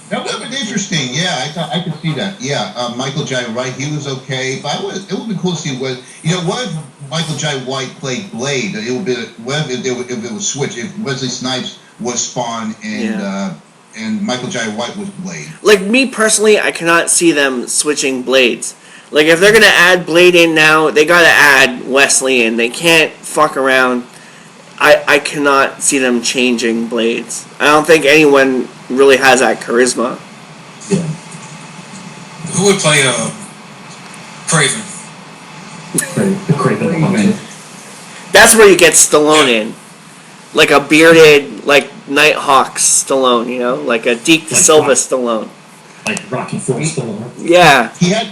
That would have been interesting. Yeah, I could see that. Yeah, Michael Jai White, he was okay, but it would be cool to see what what if Michael Jai White played Blade? It would be what if it was switch if Wesley Snipes was Spawn and Michael Jai White was Blade. Like me personally, I cannot see them switching Blades. Like if they're gonna add Blade in now, they gotta add Wesley in. They can't fuck around. I cannot see them changing Blades. I don't think anyone really has that charisma. Yeah. Who would play Craven? Craven. That's where you get Stallone in. Like a bearded, like Nighthawk Stallone, you know? Like a Deke Silva Stallone. Like Rocky IV Stallone. Yeah. He had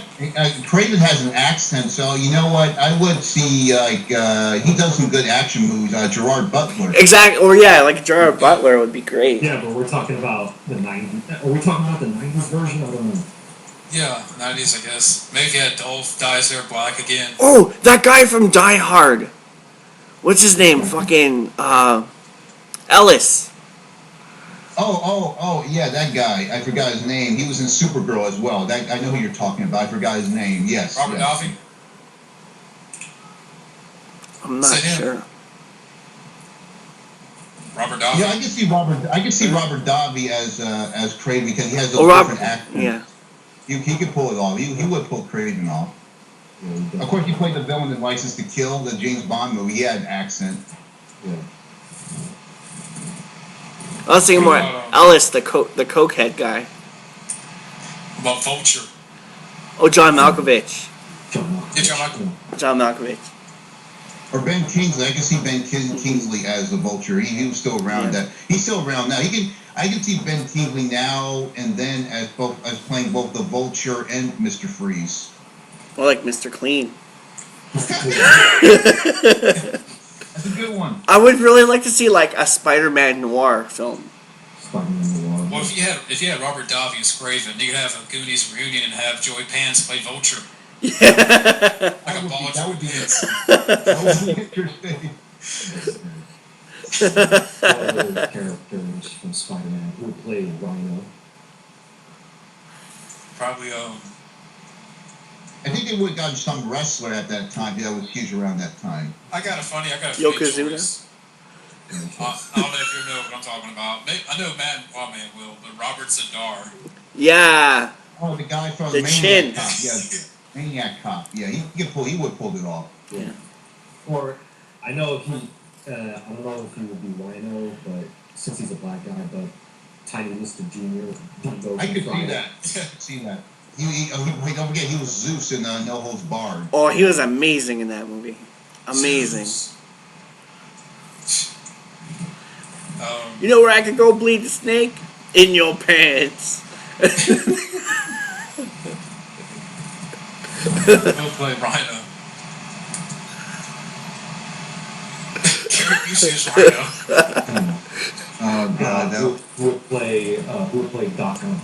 Craven has an accent, so you know what? I would see he does some good action movies. Gerard Butler. Exactly. Or yeah, like Gerard Butler would be great. Yeah, but we're talking about the 90s. Are we talking about the 90s version? I don't know. Yeah, 90s, I guess. Maybe if you had Dolph dyes hair black again. Oh, that guy from Die Hard. What's his name? Fucking Ellis. Oh, yeah, that guy. I forgot his name. He was in Supergirl as well. That I know who you're talking about. I forgot his name. Yes. Robert Davi? I'm not sure. Robert Davi? Yeah, I can see Robert Davi as Craven because he has those different accents. Yeah. He could pull it off. He would pull Craven off. Yeah, of course, he played the villain in License to Kill, the James Bond movie. He had an accent. Yeah. I was thinking more Ellis, the cokehead guy. About Vulture? Oh, John Malkovich. John Malkovich. Or Ben Kingsley. I can see Ben Kingsley as the Vulture. He was still around. Yeah. He's still around now. I can see Ben Kingsley now and then as playing both the Vulture and Mr. Freeze. Or like Mr. Clean. That's a good one. I would really like to see like a Spider-Man noir film. Spider-Man noir. Well, if you had Robert Davi as Craven, you could have a Goonies reunion and have Joey Pants play Vulture. Yeah. That would be interesting. Other characters from Spider-Man who would play Rhino. Probably I think they would have gotten some wrestler at that time that was huge around that time. I got a funny Yokozuna? choice. I don't know if you know what I'm talking about. I know Matt and Wildman will, but Robert Zadar. Yeah. Oh, the guy from the Chin. Cop. Yeah, Maniac Cop. Yeah, he would pull it off. Yeah. Or I know he. I don't know if he would be Rhino, but since he's a black guy, but Tiny Mr. Jr. I could see that. See that. Don't forget, he was Zeus in No Holds Barred. Oh, he was amazing in that movie. Amazing. You know where I could go bleed the snake? In your pants. We'll play Rhino. You see his Rhino. Oh God, who would play Doc Ock?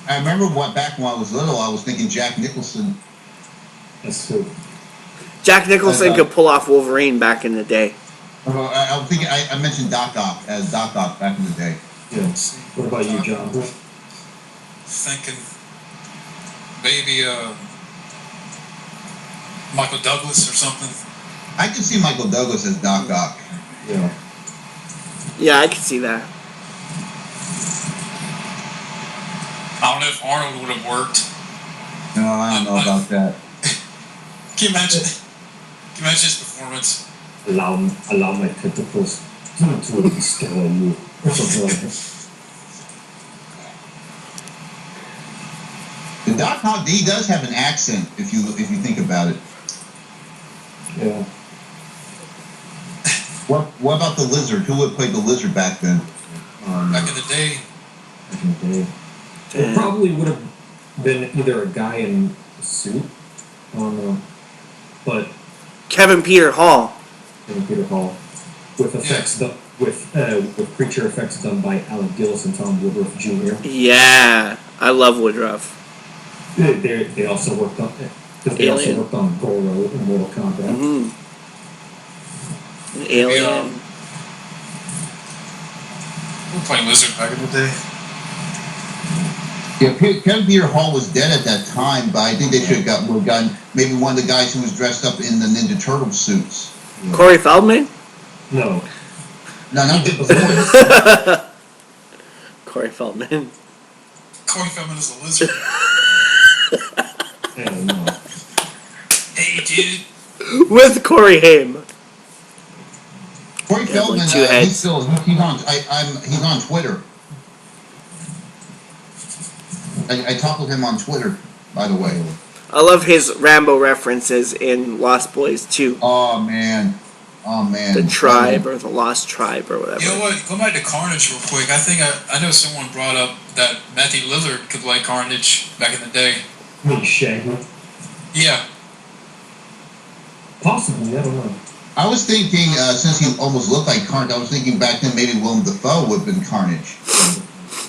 I remember back when I was little, I was thinking Jack Nicholson. That's true. Jack Nicholson could pull off Wolverine back in the day. I was thinking, I mentioned Doc Ock as Doc Ock back in the day. Yes. What about you, John? Thinking maybe Michael Douglas or something. I can see Michael Douglas as Doc Ock. Yeah. Yeah, I can see that. I don't know if Arnold would have worked. No, I don't know about that. Can you imagine his performance? Allow my tentacles to destroy you. Or something like that. The Doc Ock, he does have an accent if you think about it. Yeah. What about the Lizard? Who would play the Lizard back then? Back in the day. Back in the day. It probably would have been either a guy in a suit, I don't know, but Kevin Peter Hall. With effects with creature effects done by Alec Gillis and Tom Woodruff Jr. Yeah, I love Woodruff. They also worked on Goro in Mortal Kombat. Mm-hmm. Alien. We were playing Lizard back in the day. Yeah, Kevin Peter Hall was dead at that time, but I think they should have gotten maybe one of the guys who was dressed up in the Ninja Turtle suits. Yeah. Corey Feldman? No. No, not the Corey Feldman. Corey Feldman is a lizard. Hell no. Hey, dude. With Corey Haim. Corey Yeah, Feldman. like two heads. He's on Twitter. I talked with him on Twitter, by the way. I love his Rambo references in Lost Boys 2. Oh man. The tribe or the lost tribe or whatever. You know what? Go back to Carnage real quick. I think I know someone brought up that Matthew Lillard could play Carnage back in the day. I mean, Shaggy. Yeah. Possibly, I don't know. I was thinking, since he almost looked like Carnage, I was thinking back then maybe Willem Dafoe would have been Carnage.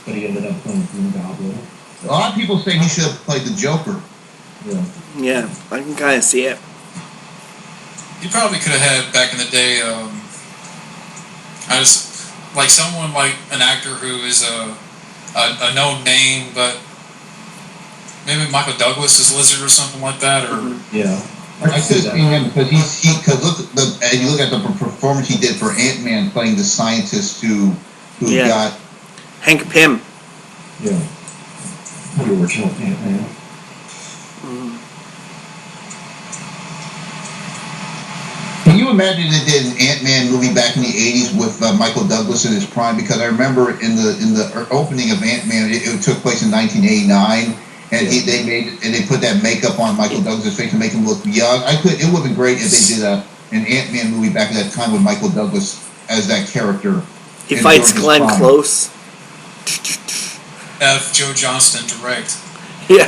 But he ended up playing Green Goblin. A lot of people say he should have played the Joker. Yeah. Yeah, I can kind of see it. You probably could have had back in the day. I just like someone like an actor who is a known name, but maybe Michael Douglas is Lizard or something like that, or Yeah. I could see him because and you look at the performance he did for Ant-Man playing the scientist who Yeah. got Hank Pym. Yeah. The original Ant-Man. Can you imagine they did an Ant-Man movie back in the '80s with Michael Douglas in his prime? Because I remember in the opening of Ant-Man, it took place in 1989, and they put that makeup on Michael Douglas' face to make him look young. It would have been great if they did an Ant-Man movie back at that time with Michael Douglas as that character. He fights Glenn Close. have Joe Johnston direct. Yeah.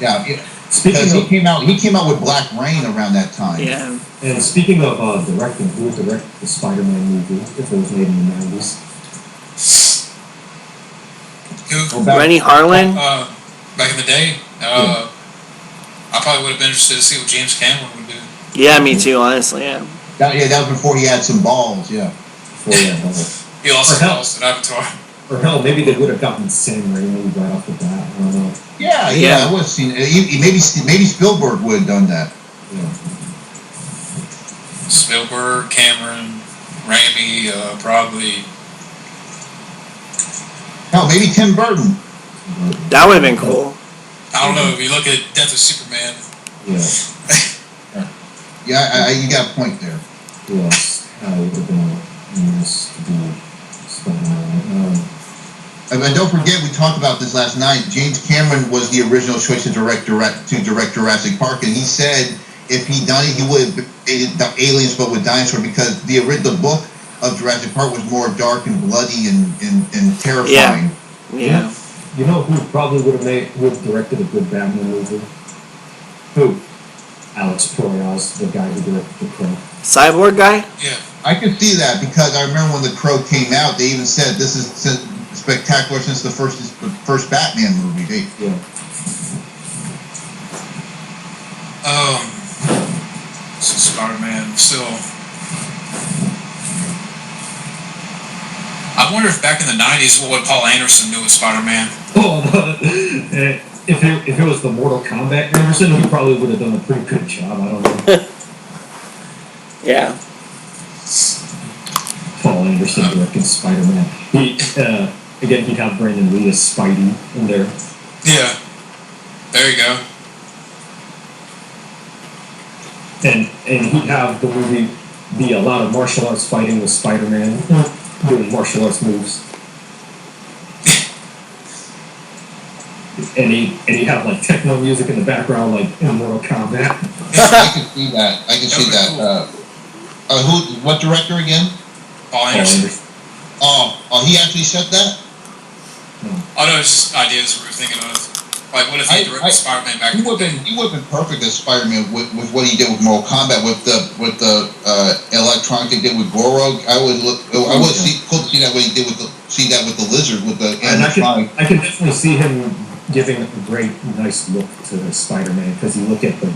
Yeah. Speaking Because of, he came out with Black Rain around that time. Yeah. and speaking of directing, who would direct the Spider-Man movie if it was made in the 90s? Who? Rennie Harlan? Back in the day, I probably would have been interested to see what James Cameron would do. Yeah, me too, honestly, yeah. That was before he had some balls, yeah. Before he had balls. He lost Or his hell. balls in Avatar. Or hell, maybe they would have gotten Sam Raimi right off the bat. I don't know. Yeah, Yeah. I would have seen it. Maybe Spielberg would have done that. Yeah. Spielberg, Cameron, Raimi, probably. Hell, maybe Tim Burton. That would have been cool. I don't know. If you look at Death of Superman, Yeah. Yeah, you got a point there. Who else? It would have been nice to do Spider-Man. And don't forget, we talked about this last night. James Cameron was the original choice to direct Jurassic Park, and he said if he'd done it, he would have made the aliens but with dinosaurs, because the book of Jurassic Park was more dark and bloody and terrifying. Yeah. You know who probably would have directed a good Batman movie? Who? Alex Proyas, the guy who directed The Crow. Cyborg guy? yeah. I can see that, because I remember when The Crow came out, they even said this is spectacular since the first Batman movie. Yeah. So Spider-Man still. I wonder if back in the '90s, what would Paul Anderson do with Spider-Man? Oh, if it was the Mortal Kombat Anderson, he probably would have done a pretty good job. I don't know. Yeah. Paul Anderson directing Spider-Man. Again, he'd have Brandon Lee as Spidey in there. Yeah. There you go. And he'd have the movie be a lot of martial arts fighting with Spider-Man doing martial arts moves. And he'd have like techno music in the background, like in Mortal Kombat. I can see that. What director again? Paul Anderson. Oh, he actually said that? Oh no, it's just ideas we were thinking of. Like, what if he directed Spider-Man back in the day? He would have been perfect as Spider-Man with what he did with Mortal Kombat, with the electronic they did with Goro. I would see that what he did with the lizard with the animatronic. I can definitely see him giving a nice look to Spider-Man, because you look at the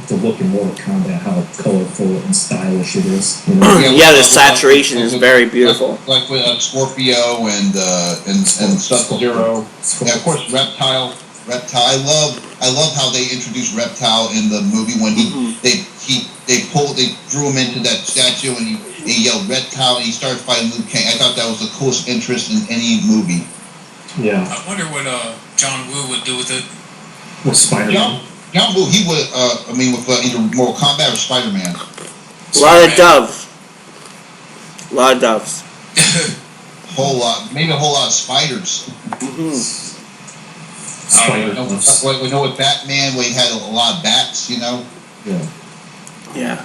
the look in Mortal Kombat, how colorful and stylish it is. You know? Yeah, the saturation is very beautiful. Like with Scorpio and Sub-Zero. Yeah, of course, Reptile. I love how they introduced Reptile in the movie when they drew him into that statue and he yelled Reptile and he started fighting Liu Kang. I thought that was the coolest interest in any movie. Yeah. I wonder what John Woo would do with it. With Spider-Man. John Woo, he would, with either Mortal Kombat or Spider-Man. A lot of doves. A lot of doves. Maybe a whole lot of spiders. Spider-Man. With Batman, where he had a lot of bats, you know? Yeah. Yeah.